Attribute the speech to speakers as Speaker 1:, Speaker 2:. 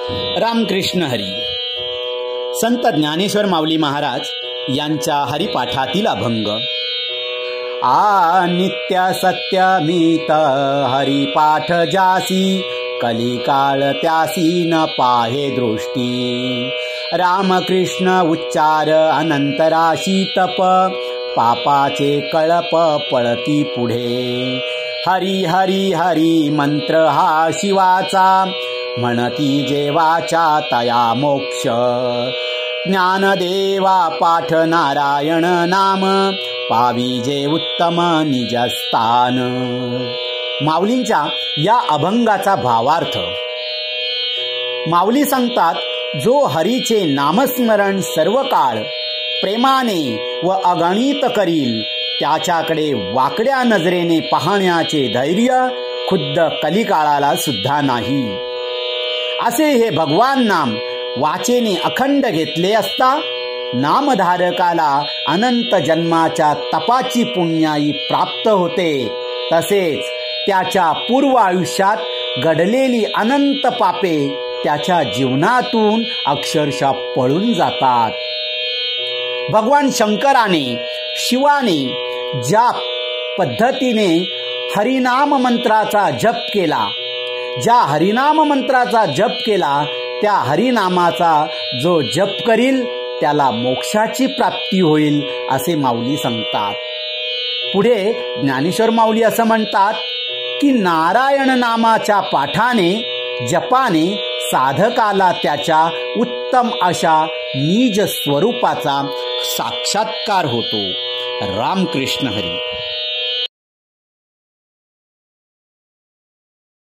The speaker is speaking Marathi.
Speaker 1: रामकृष्ण हरी. संत ज्ञानेश्वर माऊली महाराज यांच्या हरिपाठातील अभंग. नित्य सत्यमित हरिपाठ जासी, कलिकाळ त्यासी न पाहे दृष्टी. रामकृष्ण उच्चार अनंतराशी तप, पापाचे कळप पळती पुढे. हरी हरी हरी मंत्र हा शिवाचा, म्हणती जेवाच्या तया मोक्ष. ज्ञानदेवा पाठ नारायण नाम, पाविजे उत्तम निजस्थान. माऊलींच्या या अभंगाचा भावार्थ. माऊली सांगतात, जो हरीचे नामस्मरण सर्व काळ प्रेमाने व अगणित करील, त्याच्याकडे वाकड्या नजरेने पाहण्याचे धैर्य खुद्द कलिकाळाला सुद्धा नाही. असे हे भगवान नाम वाचेने अखंड घेतले असता, नामधारकाला अनंत जन्माच्या तपाची पुण्याई प्राप्त होते. तसेच त्याच्या पूर्व आयुष्यात घडलेली अनंत पापे त्याच्या जीवनातून अक्षरशः पळून जातात. भगवान शंकराने, शिवाने ज्या पद्धतीने हरिनाम मंत्राचा जप केला, ज्या हरिनाम मंत्राचा जप केला, त्या हरिनामाचा जो जप करील त्याला मोक्षाची प्राप्ती होईल, असे माऊली सांगतात. पुढे ज्ञानेश्वर माऊली असं म्हणतात की नारायण नामाच्या पाठाने, जपाने साधकाला त्याच्या उत्तम अशा निज स्वरूपाचा साक्षात्कार होतो. रामकृष्ण हरी.